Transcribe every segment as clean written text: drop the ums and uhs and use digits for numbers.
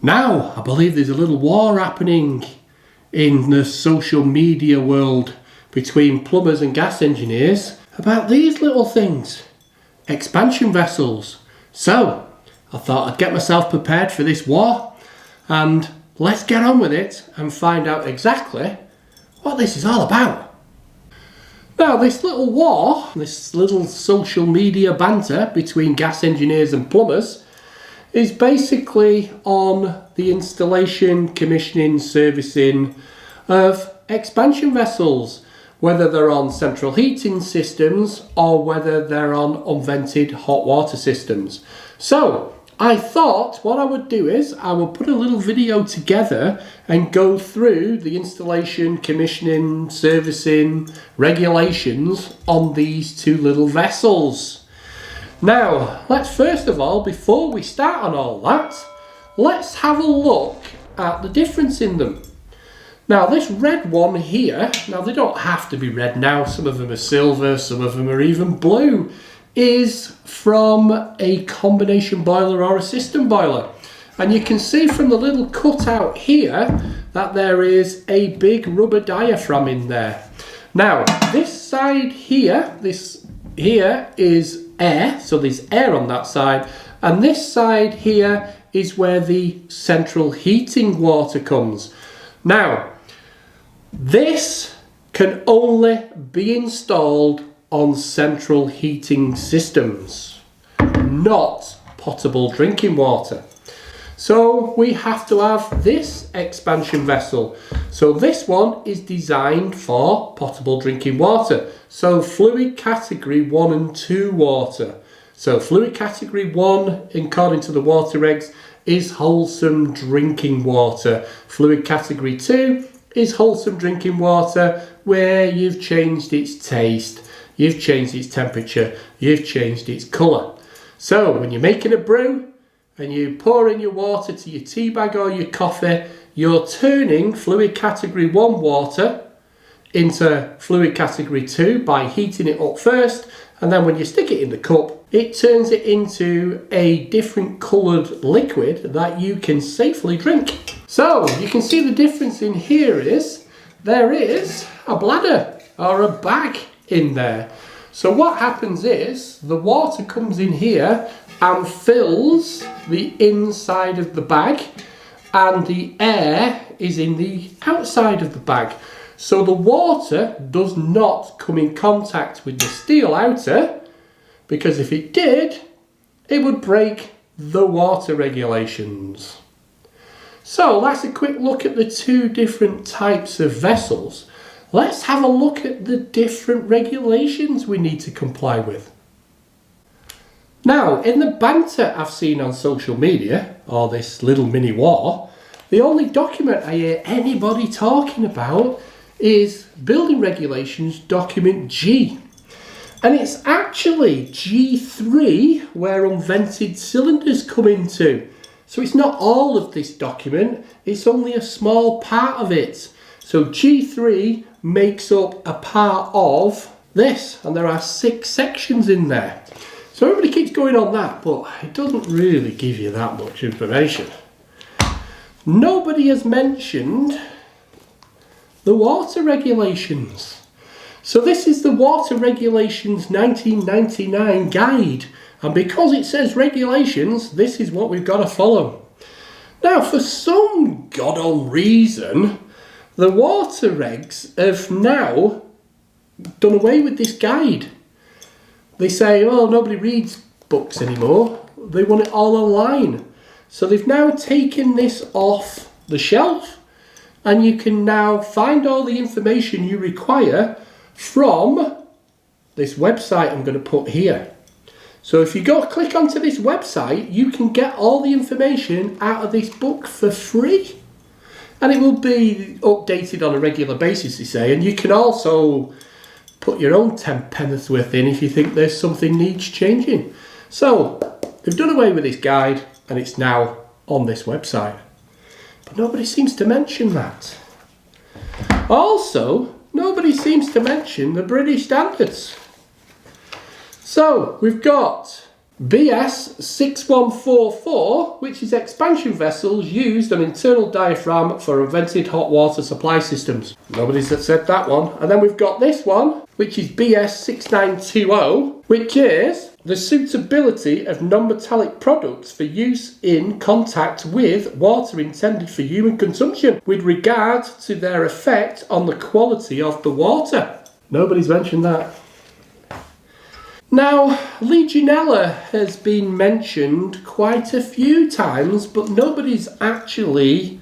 Now, I believe there's a little war happening in the social media world between plumbers and gas engineers about these little things, expansion vessels. So, I thought I'd get myself prepared for this war and let's get on with it and find out exactly what this is all about. Now, this little war, this little social media banter between gas engineers and plumbers is basically on the installation, commissioning, servicing of expansion vessels, whether they're on central heating systems or whether they're on unvented hot water systems. So I thought what I would do is I will put a little video together and go through the installation, commissioning, servicing, regulations on these two little vessels. Now, let's first of all, before we start on all that, let's have a look at the difference in them. Now, this red one here, now they don't have to be red now, some of them are silver, some of them are even blue, is from a combination boiler or a system boiler. And you can see from the little cutout here that there is a big rubber diaphragm in there. Now, this side here, this here is air, so there's air on that side, and this side here is where the central heating water comes. Now, this can only be installed on central heating systems, not potable drinking water. So we have to have this expansion vessel. So this one is designed for potable drinking water. So fluid category 1 and 2 water. So fluid category 1, according to the water regs, is wholesome drinking water. Fluid category 2 is wholesome drinking water where you've changed its taste, you've changed its temperature, you've changed its colour. So when you're making a brew and you pour in your water to your tea bag or your coffee, you're turning fluid category 1 water into fluid category 2 by heating it up first, and then when you stick it in the cup, it turns it into a different coloured liquid that you can safely drink. So you can see the difference in here is there is a bladder or a bag in there. So what happens is the water comes in here and fills the inside of the bag, and the air is in the outside of the bag. So the water does not come in contact with the steel outer, because if it did, it would break the water regulations. So that's a quick look at the two different types of vessels. Let's have a look at the different regulations we need to comply with. Now, in the banter I've seen on social media, or this little mini war, the only document I hear anybody talking about is Building Regulations Document G. And it's actually G3 where unvented cylinders come into. So it's not all of this document, it's only a small part of it. So G3 makes up a part of this, and there are 6 sections in there. So everybody keeps going on that, but it doesn't really give you that much information. Nobody has mentioned the water regulations. So this is the Water Regulations 1999 guide, and because it says regulations, this is what we've got to follow. Now, for some god-on reason, the water regs have now done away with this guide. They say, oh, nobody reads books anymore. They want it all online. So they've now taken this off the shelf, and you can now find all the information you require from this website I'm going to put here. So if you click onto this website, you can get all the information out of this book for free. And it will be updated on a regular basis, they say, and you can also put your own 10 pence worth in if you think there's something needs changing. So they've done away with this guide and it's now on this website. But nobody seems to mention that. Also, nobody seems to mention the British standards. So we've got BS6144, which is expansion vessels used an internal diaphragm for unvented hot water supply systems. Nobody's said that one. And then we've got this one, which is BS6920, which is the suitability of non-metallic products for use in contact with water intended for human consumption with regard to their effect on the quality of the water. Nobody's mentioned that. Now, legionella has been mentioned quite a few times, but nobody's actually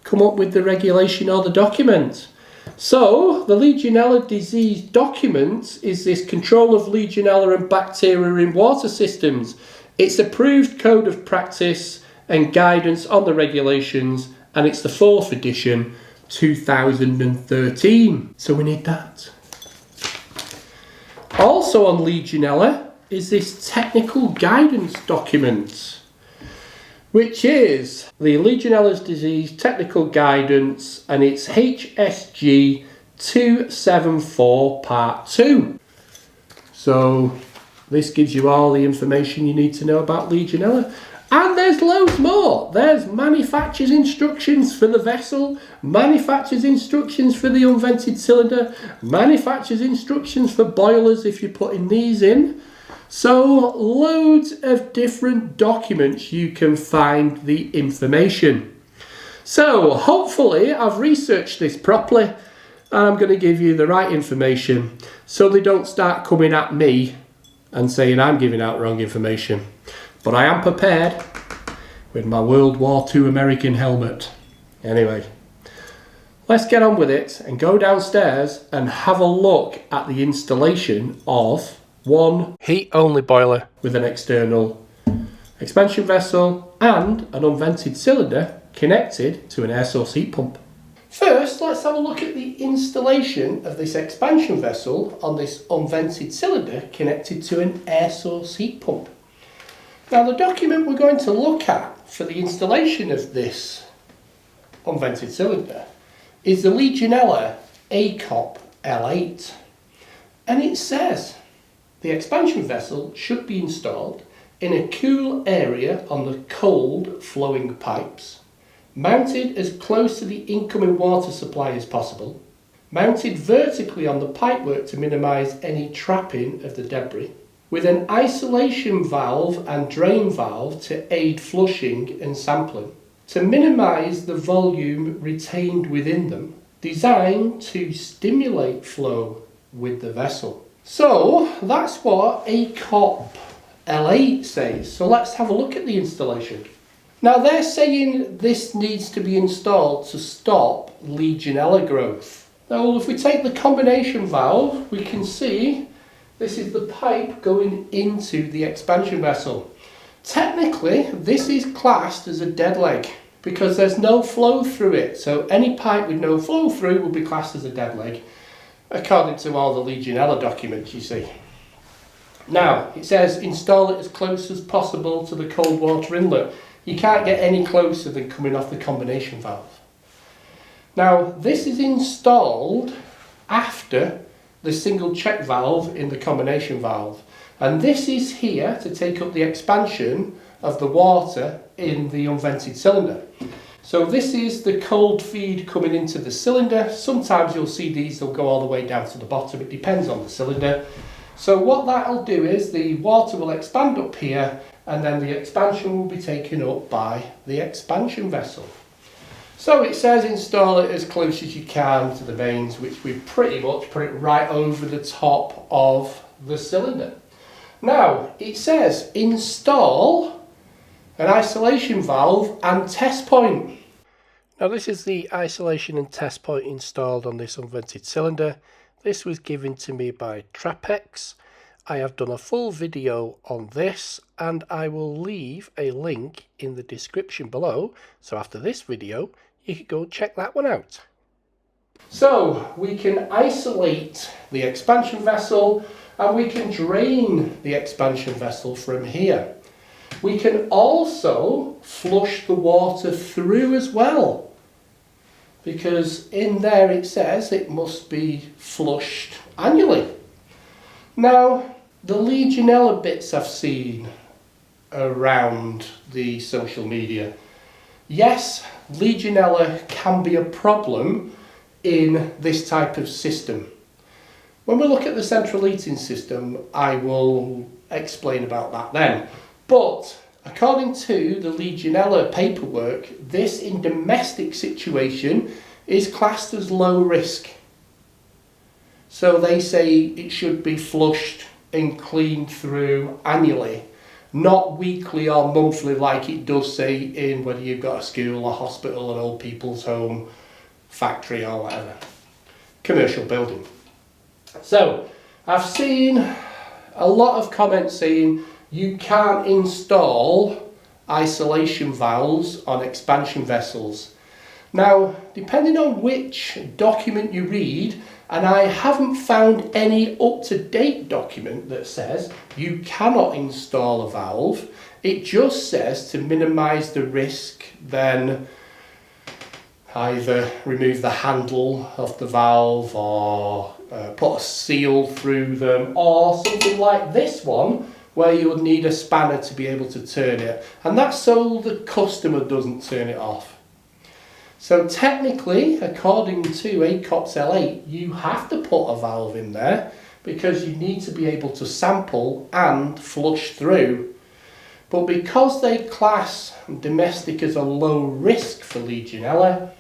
come up with the regulation or the document. So, the legionella disease document is this control of legionella and bacteria in water systems. It's approved code of practice and guidance on the regulations, and it's the 4th edition, 2013. So we need that. Also on legionella is this technical guidance document, which is the Legionella's Disease Technical Guidance, and it's HSG 274 Part 2. So this gives you all the information you need to know about Legionella. And there's loads more. There's manufacturer's instructions for the vessel, manufacturer's instructions for the unvented cylinder, manufacturer's instructions for boilers if you're putting these in. So loads of different documents you can find the information. So hopefully I've researched this properly and I'm going to give you the right information so they don't start coming at me and saying I'm giving out wrong information. But I am prepared with my World War II American helmet. Anyway, let's get on with it and go downstairs and have a look at the installation of one heat-only boiler with an external expansion vessel and an unvented cylinder connected to an air source heat pump. First, let's have a look at the installation of this expansion vessel on this unvented cylinder connected to an air source heat pump. Now, the document we're going to look at for the installation of this unvented cylinder is the Legionella ACOP L8. And it says the expansion vessel should be installed in a cool area on the cold flowing pipes, mounted as close to the incoming water supply as possible, mounted vertically on the pipework to minimise any trapping of the debris, with an isolation valve and drain valve to aid flushing and sampling, to minimise the volume retained within them, designed to stimulate flow with the vessel. So that's what ACOP L8 says. So let's have a look at the installation. Now they're saying this needs to be installed to stop Legionella growth. Now if we take the combination valve, we can see this is the pipe going into the expansion vessel. Technically, this is classed as a dead leg because there's no flow through it. So any pipe with no flow through will be classed as a dead leg, according to all the Legionella documents you see. Now, it says install it as close as possible to the cold water inlet. You can't get any closer than coming off the combination valve. Now, this is installed after the single check valve in the combination valve, and this is here to take up the expansion of the water in the unvented cylinder. So this is the cold feed coming into the cylinder. Sometimes you'll see these, they'll go all the way down to the bottom. It depends on the cylinder. So what that'll do is the water will expand up here, and then the expansion will be taken up by the expansion vessel. So it says install it as close as you can to the vanes, which we pretty much put it right over the top of the cylinder. Now it says install an isolation valve and test point. Now this is the isolation and test point installed on this unvented cylinder. This was given to me by Trappex. I have done a full video on this and I will leave a link in the description below. So after this video, you can go check that one out. So we can isolate the expansion vessel and we can drain the expansion vessel from here. We can also flush the water through as well, because in there it says it must be flushed annually. Now, The legionella bits I've seen around the social media. Yes, legionella can be a problem in this type of system. When we look at the central heating system, I will explain about that then. But according to the legionella paperwork, this in domestic situation is classed as low risk. So they say it should be flushed and cleaned through annually, not weekly or monthly like it does say in whether you've got a school, a hospital, an old people's home, factory or whatever, commercial building. So I've seen a lot of comments saying you can't install isolation valves on expansion vessels. Now, depending on which document you read, and I haven't found any up-to-date document that says you cannot install a valve. It just says to minimise the risk, then either remove the handle of the valve or put a seal through them, or something like this one where you would need a spanner to be able to turn it, and that's so the customer doesn't turn it off. So technically, according to ACOPS L8, you have to put a valve in there because you need to be able to sample and flush through. But because they class domestic as a low risk for legionella,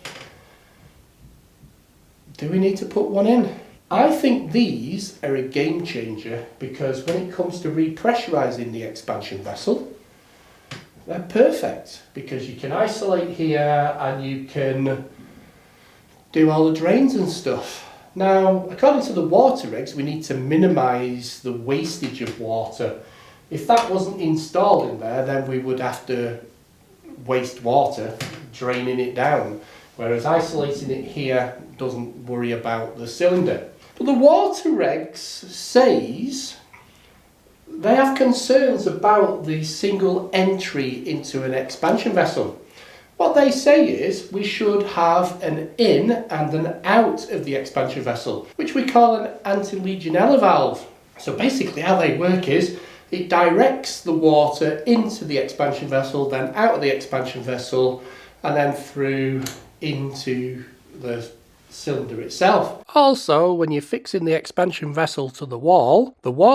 do we need to put one in? I think these are a game changer because when it comes to repressurising the expansion vessel, they're perfect because you can isolate here and you can do all the drains and stuff. Now, according to the water regs, we need to minimise the wastage of water. If that wasn't installed in there, then we would have to waste water draining it down, whereas isolating it here doesn't worry about the cylinder. But the water regs says they have concerns about the single entry into an expansion vessel. What they say is we should have an in and an out of the expansion vessel, which we call an anti-legionella valve. So basically how they work is it directs the water into the expansion vessel, then out of the expansion vessel, and then through into the cylinder itself. Also, when you're fixing the expansion vessel to the wall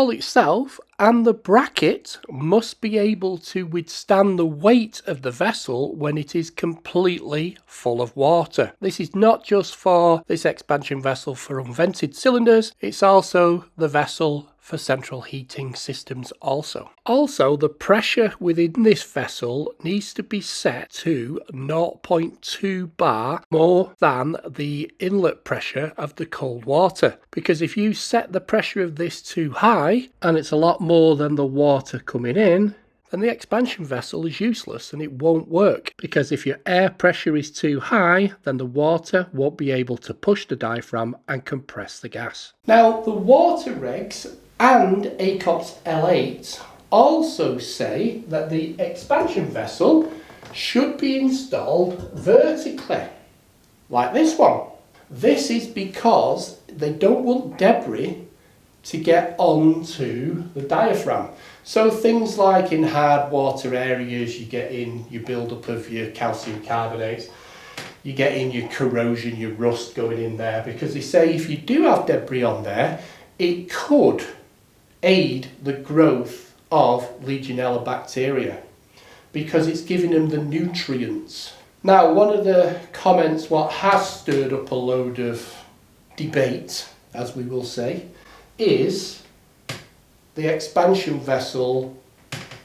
itself and the bracket must be able to withstand the weight of the vessel when it is completely full of water. This is not just for this expansion vessel for unvented cylinders, it's also the vessel for central heating systems also. Also, the pressure within this vessel needs to be set to 0.2 bar more than the inlet pressure of the cold water, because if you set the pressure of this too high and it's a lot more than the water coming in, then the expansion vessel is useless and it won't work, because if your air pressure is too high, then the water won't be able to push the diaphragm and compress the gas. Now, the water regs and ACOPS L8 also say that the expansion vessel should be installed vertically, like this one. This is because they don't want debris to get onto the diaphragm. So things like in hard water areas, you get in your build-up of your calcium carbonate, you get in your corrosion, your rust going in there, because they say if you do have debris on there, it could aid the growth of legionella bacteria because it's giving them the nutrients. Now, one of the comments what has stirred up a load of debate, as we will say, is the expansion vessel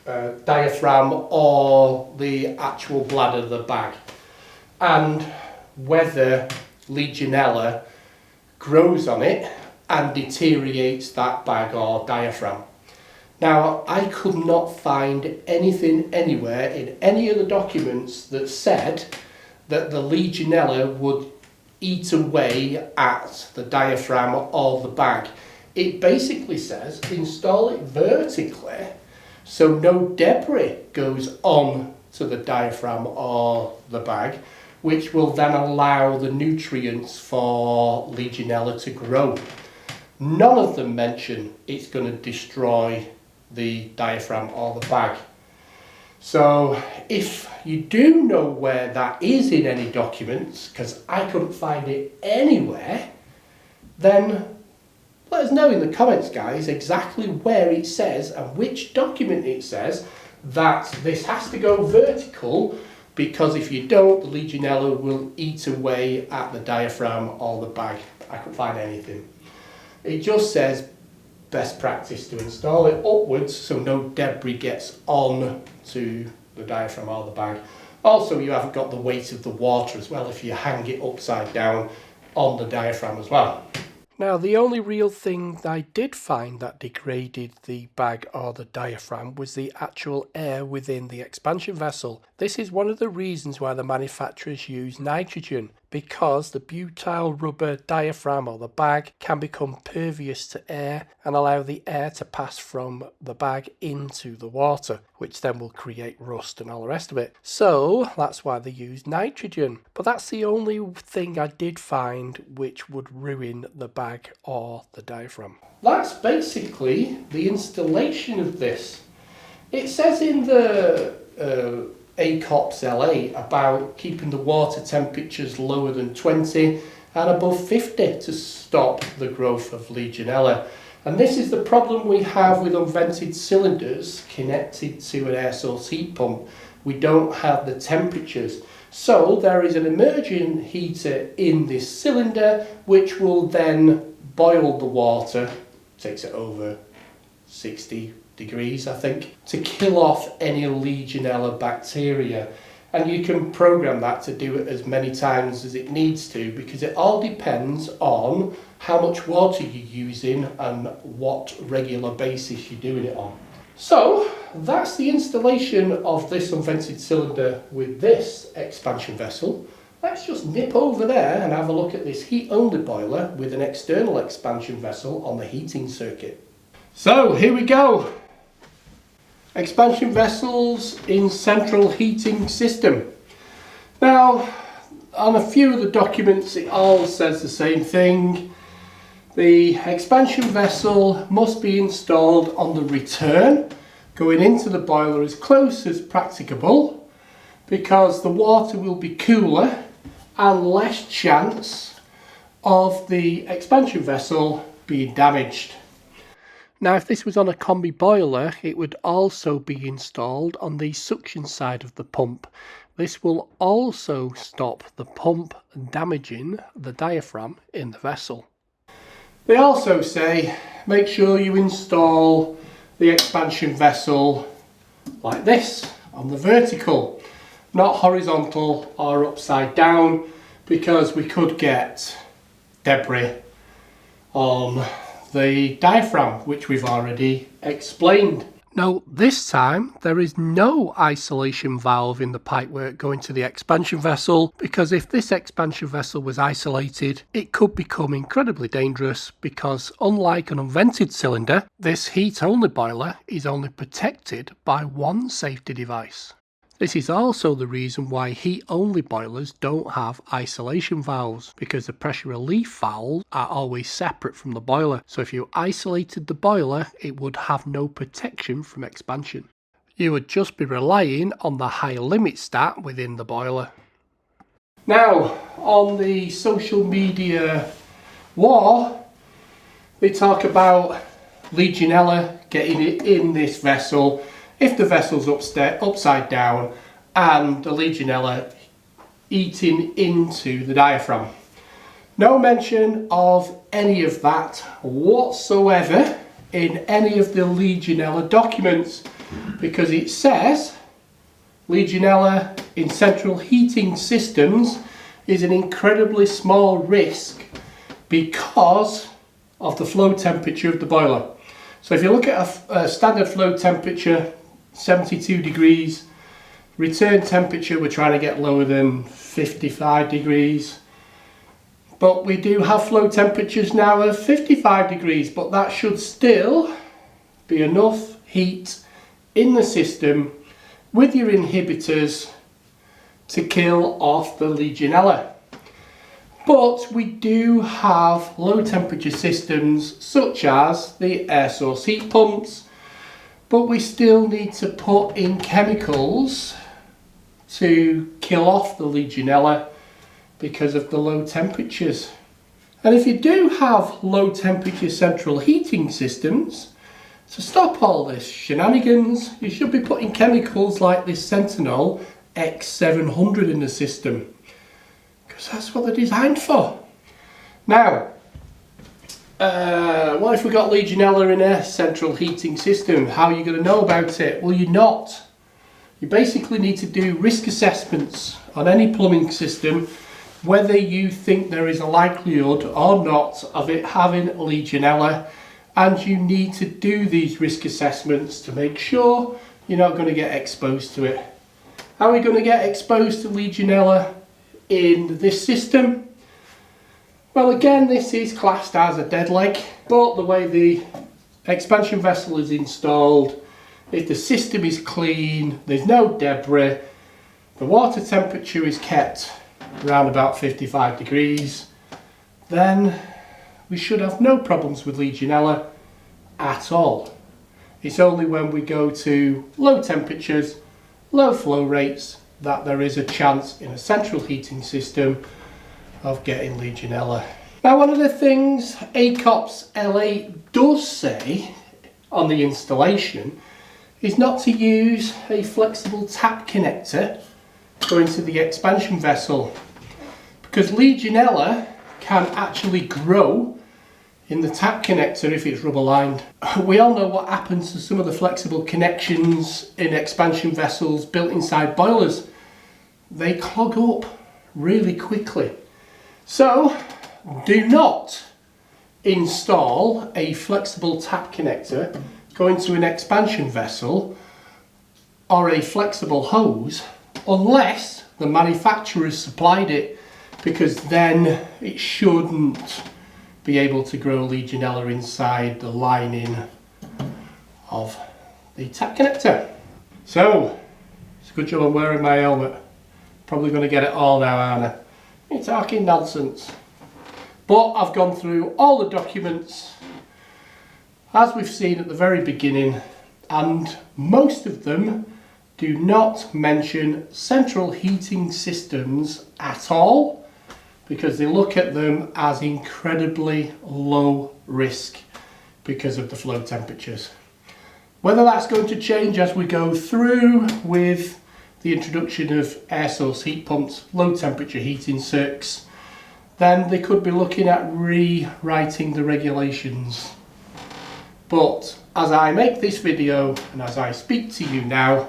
diaphragm or the actual bladder of the bag, and whether legionella grows on it and deteriorates that bag or diaphragm. Now, I could not find anything anywhere in any of the documents that said that the legionella would eat away at the diaphragm or the bag. It basically says install it vertically so no debris goes on to the diaphragm or the bag, which will then allow the nutrients for legionella to grow. None of them mention it's going to destroy the diaphragm or the bag. So if you do know where that is in any documents, because I couldn't find it anywhere, then let us know in the comments, guys, exactly where it says and which document it says that this has to go vertical, because if you don't, the legionella will eat away at the diaphragm or the bag. I couldn't find anything. It just says best practice to install it upwards so no debris gets on to the diaphragm or the bag. Also, you haven't got the weight of the water as well if you hang it upside down on the diaphragm as well. Now, the only real thing I did find that degraded the bag or the diaphragm was the actual air within the expansion vessel. This is one of the reasons why the manufacturers use nitrogen, because the butyl rubber diaphragm or the bag can become pervious to air and allow the air to pass from the bag into the water, which then will create rust and all the rest of it. So that's why they use nitrogen. But that's the only thing I did find which would ruin the bag or the diaphragm. That's basically the installation of this. It says in the ACOPS LA about keeping the water temperatures lower than 20 and above 50 to stop the growth of legionella. And this is the problem we have with unvented cylinders connected to an air source heat pump. We don't have the temperatures. So there is an immersion heater in this cylinder which will then boil the water, takes it over 60 degrees I think, to kill off any legionella bacteria. And you can program that to do it as many times as it needs to, because it all depends on how much water you're using and what regular basis you're doing it on. So that's the installation of this unvented cylinder with this expansion vessel. Let's just nip over there and have a look at this heat only boiler with an external expansion vessel on the heating circuit. So here we go. Expansion vessels in central heating system. Now, on a few of the documents it all says the same thing. The expansion vessel must be installed on the return, going into the boiler as close as practicable, because the water will be cooler and less chance of the expansion vessel being damaged. Now, if this was on a combi boiler, it would also be installed on the suction side of the pump. This will also stop the pump damaging the diaphragm in the vessel. They also say make sure you install the expansion vessel like this, on the vertical, not horizontal or upside down, because we could get debris on the diaphragm, which we've already explained. Now, this time there is no isolation valve in the pipework going to the expansion vessel, because if this expansion vessel was isolated, it could become incredibly dangerous, because unlike an unvented cylinder, this heat only boiler is only protected by one safety device. This is also the reason why heat-only boilers don't have isolation valves, because the pressure relief valves are always separate from the boiler. So if you isolated the boiler, it would have no protection from expansion. You would just be relying on the high limit stat within the boiler. Now, on the social media war, they talk about legionella getting it in this vessel if the vessel's upside down, and the legionella eating into the diaphragm. No mention of any of that whatsoever in any of the legionella documents, because it says legionella in central heating systems is an incredibly small risk because of the flow temperature of the boiler. So if you look at a standard flow temperature, 72 degrees, return temperature we're trying to get lower than 55 degrees, but we do have flow temperatures now of 55 degrees, but that should still be enough heat in the system with your inhibitors to kill off the legionella. But we do have low temperature systems such as the air source heat pumps, but we still need to put in chemicals to kill off the legionella because of the low temperatures. And if you do have low temperature central heating systems, to stop all this shenanigans, you should be putting chemicals like this Sentinel X700 in the system, because that's what they're designed for. Now, what if we got legionella in a central heating system? How are you going to know about it? Well, you're not. You basically need to do risk assessments on any plumbing system, whether you think there is a likelihood or not of it having legionella, and you need to do these risk assessments to make sure you're not going to get exposed to it. How are we going to get exposed to legionella in this system? Well, again, this is classed as a dead leg, but the way the expansion vessel is installed, if the system is clean, there's no debris, the water temperature is kept around about 55 degrees, then we should have no problems with legionella at all. It's only when we go to low temperatures, low flow rates, that there is a chance in a central heating system of getting legionella. Now, one of the things ACOPS LA does say on the installation is not to use a flexible tap connector going to the expansion vessel, because legionella can actually grow in the tap connector if it's rubber lined. We all know what happens to some of the flexible connections in expansion vessels built inside boilers. They clog up really quickly. So do not install a flexible tap connector going to an expansion vessel or a flexible hose unless the manufacturer's supplied it, because then it shouldn't be able to grow legionella inside the lining of the tap connector. So it's a good job I'm wearing my helmet. Probably going to get it all now, aren't I? You're talking nonsense. But I've gone through all the documents as we've seen at the very beginning, and most of them do not mention central heating systems at all, because they look at them as incredibly low risk because of the flow temperatures. Whether that's going to change as we go through with the introduction of air source heat pumps, low temperature heating circuits, then they could be looking at rewriting the regulations. But as I make this video and as I speak to you now,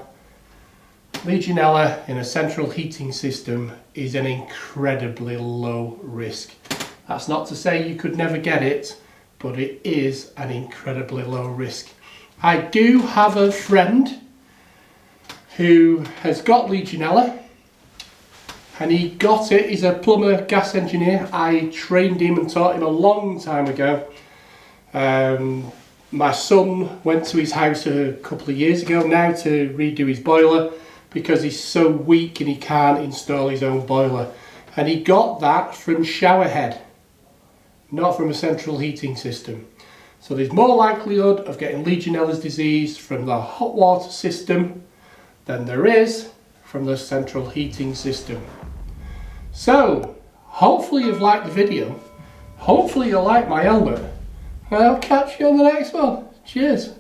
legionella in a central heating system is an incredibly low risk. That's not to say you could never get it, but it is an incredibly low risk. I do have a friend who has got legionella, and he got it. He's a plumber, gas engineer. I trained him and taught him a long time ago. My son went to his house a couple of years ago now to redo his boiler because he's so weak and he can't install his own boiler. And he got that from showerhead, not from a central heating system. So there's more likelihood of getting Legionella's disease from the hot water system than there is from the central heating system. So hopefully you've liked the video. Hopefully you'll like my helmet. And I'll catch you on the next one. Cheers.